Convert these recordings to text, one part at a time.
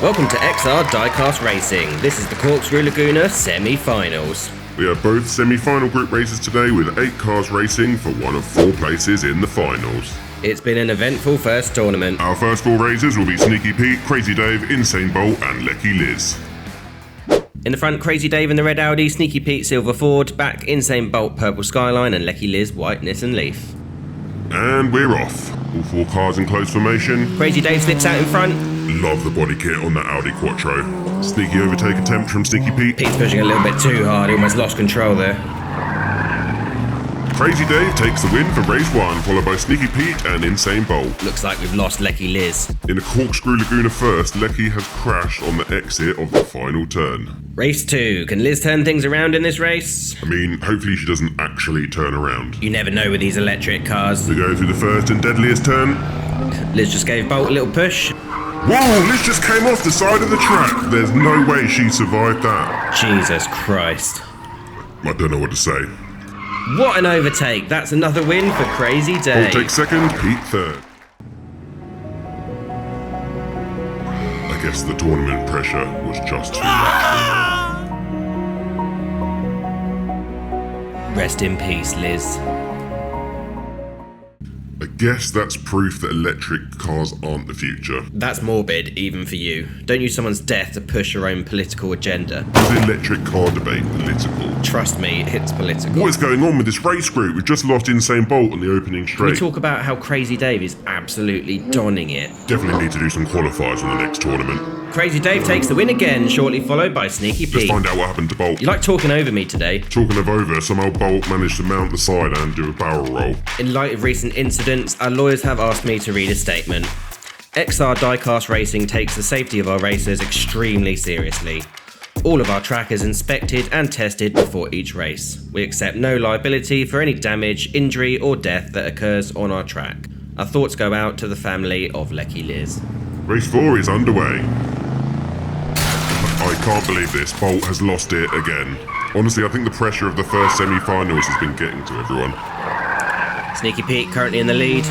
Welcome to XR Diecast Racing. This is the Corkscrew Laguna semi-finals. We have both semi-final group races today with 8 cars racing for one of 4 places in the finals. It's been an eventful first tournament. Our first 4 racers will be Sneaky Pete, Crazy Dave, Insane Bolt and Lecky Liz. In the front, Crazy Dave in the red Audi, Sneaky Pete silver Ford, back Insane Bolt purple Skyline and Lecky Liz white Nissan Leaf. And we're off. All 4 cars in close formation. Crazy Dave slips out in front. Love the body kit on that Audi Quattro. Sneaky overtake attempt from Sneaky Pete. Pete's pushing a little bit too hard, he almost lost control there. Crazy Dave takes the win for race 1, followed by Sneaky Pete and Insane Bolt. Looks like we've lost Lecky Liz. In the Corkscrew Laguna first, Lecky has crashed on the exit of the final turn. Race 2. Can Liz turn things around in this race? I mean, hopefully she doesn't actually turn around. You never know with these electric cars. We go through the first and deadliest turn. Liz just gave Bolt a little push. Whoa, Liz just came off the side of the track. There's no way she survived that. Jesus Christ. I don't know what to say. What an overtake. That's another win for Crazy Dave. Bolt takes second, Pete third. I guess the tournament pressure was just too much. Rest in peace, Liz. I guess that's proof that electric cars aren't the future. That's morbid, even for you. Don't use someone's death to push your own political agenda. Is the electric car debate political? Trust me, it's political. What is going on with this race group? We've just lost Insane Bolt on the opening straight. We talk about how Crazy Dave is absolutely donning it. Definitely need to do some qualifiers in the next tournament. Crazy Dave takes the win again, shortly followed by Sneaky Pete. Let's find out what happened to Bolt. You like talking over me today. Talking of over, somehow Bolt managed to mount the side and do a barrel roll. In light of recent incidents, our lawyers have asked me to read a statement. XR Diecast Racing takes the safety of our racers extremely seriously. All of our track is inspected and tested before each race. We accept no liability for any damage, injury or death that occurs on our track. Our thoughts go out to the family of Lecky Liz. Race 4 is underway. I can't believe this. Bolt has lost it again. Honestly, I think the pressure of the first semi-finals has been getting to everyone. Sneaky Pete currently in the lead.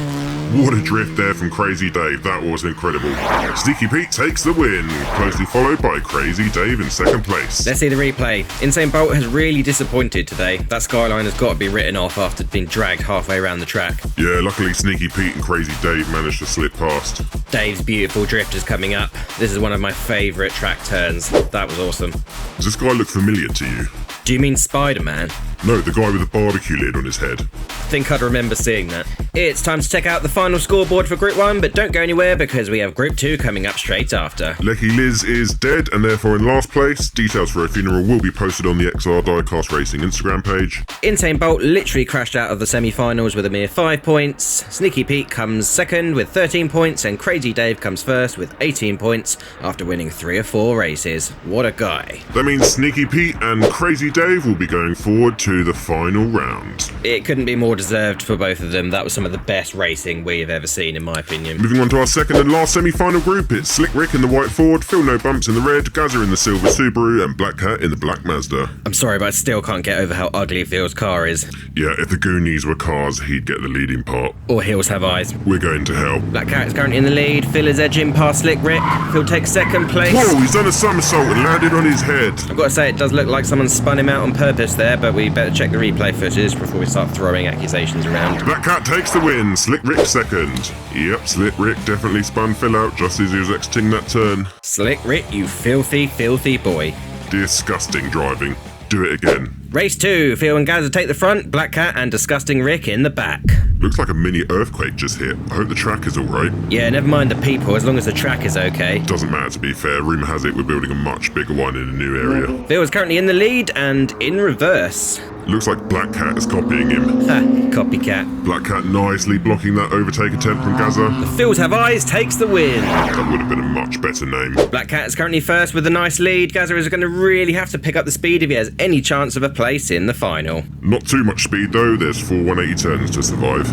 What a drift there from Crazy Dave. That was incredible. Sneaky Pete takes the win, closely followed by Crazy Dave in second place. Let's see the replay. Insane Bolt has really disappointed today. That Skyline has got to be written off after being dragged halfway around the track. Yeah, luckily Sneaky Pete and Crazy Dave managed to slip past. Dave's beautiful drift is coming up. This is one of my favourite track turns. That was awesome. Does this guy look familiar to you? Do you mean Spider-Man? No, the guy with the barbecue lid on his head. I think I'd remember seeing that. It's time to check out the final scoreboard for Group 1, but don't go anywhere because we have Group 2 coming up straight after. Lecky Liz is dead and therefore in last place. Details for her funeral will be posted on the XR Diecast Racing Instagram page. Insane Bolt literally crashed out of the semi-finals with a mere 5 points. Sneaky Pete comes second with 13 points and Crazy Dave comes first with 18 points after winning 3 or 4 races. What a guy. That means Sneaky Pete and Crazy Dave will be going forward to the final round. It couldn't be more deserved for both of them. That was some of the best racing we have ever seen, in my opinion. Moving on to our second and last semi-final group, it's Slick Rick in the white Ford, Phil No Bumps in the red, Gaza in the silver Subaru, and Black Cat in the black Mazda. I'm sorry, but I still can't get over how ugly Phil's car is. Yeah, if the Goonies were cars, he'd get the leading part. Or Hills Have Eyes. We're going to hell. Black Cat is currently in the lead. Phil is edging past Slick Rick. Phil takes second place. Whoa, he's done a somersault and landed on his head. I've got to say, it does look like someone spun him out on purpose there, but we better check the replay footage before we start throwing accusations around. Black Cat takes the win, Slick Rick second. Yep, Slick Rick definitely spun Phil out just as he was exiting that turn. Slick Rick, you filthy, filthy boy. Disgusting driving. Do it again. Race 2, Phil and Gaza take the front, Black Cat and Disgusting Rick in the back. Looks like a mini earthquake just hit. I hope the track is alright. Yeah, never mind the people, as long as the track is okay. Doesn't matter, to be fair. Rumour has it we're building a much bigger one in a new area. Phil is currently in the lead and in reverse. Looks like Black Cat is copying him. Ha, copycat. Black Cat nicely blocking that overtake attempt from Gaza. Phil's Have Eyes takes the win. That would have been a much better name. Black Cat is currently first with a nice lead. Gaza is going to really have to pick up the speed if he has any chance of a place in the final. Not too much speed though, there's 4 180 turns to survive.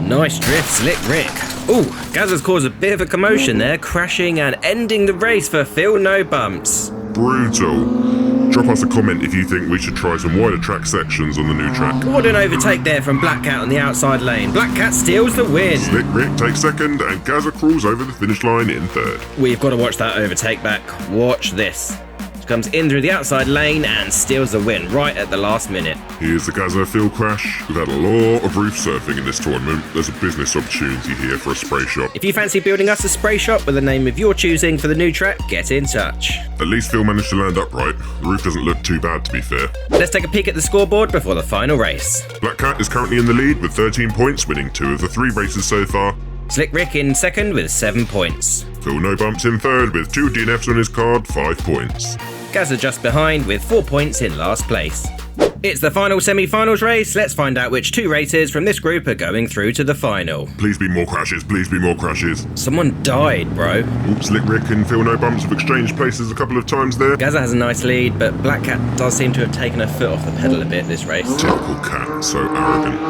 Nice drift, Slick Rick. Ooh, Gaza's caused a bit of a commotion there, crashing and ending the race for Phil No Bumps. brutal. Drop us a comment if you think we should try some wider track sections on the new track. What an overtake there from Black Cat on the outside lane. Black Cat steals the win. Slick Rick takes second and Gaza crawls over the finish line in third. We've got to watch that overtake back. Watch this. Comes in through the outside lane and steals the win right at the last minute. Here's the Gaza field crash. We've had a lot of roof surfing in this tournament. There's a business opportunity here for a spray shop. If you fancy building us a spray shop with a name of your choosing for the new track, get in touch. At least Phil managed to land upright. The roof doesn't look too bad, to be fair. Let's take a peek at the scoreboard before the final race. Black Cat is currently in the lead with 13 points, winning 2 of the 3 races so far. Slick Rick in second with 7 points. Phil No Bumps in third with 2 DNFs on his card, 5 points. Gaza just behind with 4 points in last place. It's the final semi-finals race. Let's find out which 2 races from this group are going through to the final. Please be more crashes, please be more crashes. Someone died, bro. Oops, Slick Rick and Phil No Bumps have exchanged places a couple of times there. Gaza has a nice lead, but Black Cat does seem to have taken her foot off the pedal a bit this race. Typical cat, so arrogant.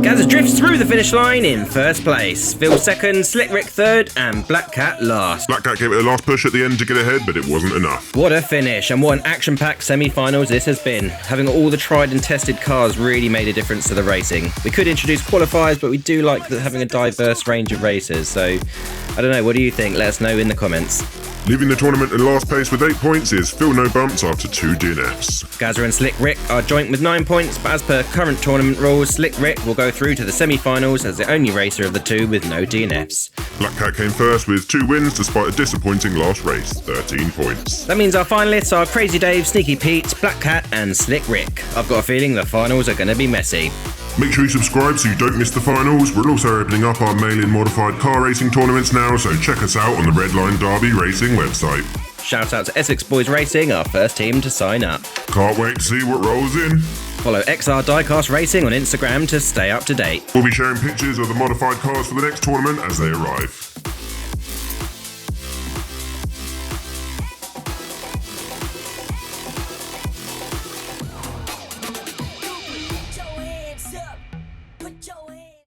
Gaza drifts through the finish line in first place. Phil second, Slick Rick third, and Black Cat last. Black Cat gave it a last push at the end to get ahead, but it wasn't enough. What a finish, and what an action-packed semi-finals this has been. Having all the tried and tested cars really made a difference to the racing. We could introduce qualifiers, but we do like having a diverse range of racers, so I don't know, what do you think? Let us know in the comments. Leaving the tournament in last place with 8 points is Phil No Bumps after 2 DNFs. Gaza and Slick Rick are joint with 9 points, but as per current tournament rules, Slick Rick will go through to the semi-finals as the only racer of the 2 with no DNFs. Black Cat came first with 2 wins despite a disappointing last race, 13 points. That means our finalists are Crazy Dave, Sneaky Pete, Black Cat and Slick Rick. I've got a feeling the finals are going to be messy. Make sure you subscribe so you don't miss the finals. We're also opening up our mail-in modified car racing tournaments now, so check us out on the Redline Derby Racing website. Shout out to Essex Boys Racing, our first team to sign up. Can't wait to see what rolls in. Follow XR Diecast Racing on Instagram to stay up to date. We'll be sharing pictures of the modified cars for the next tournament as they arrive.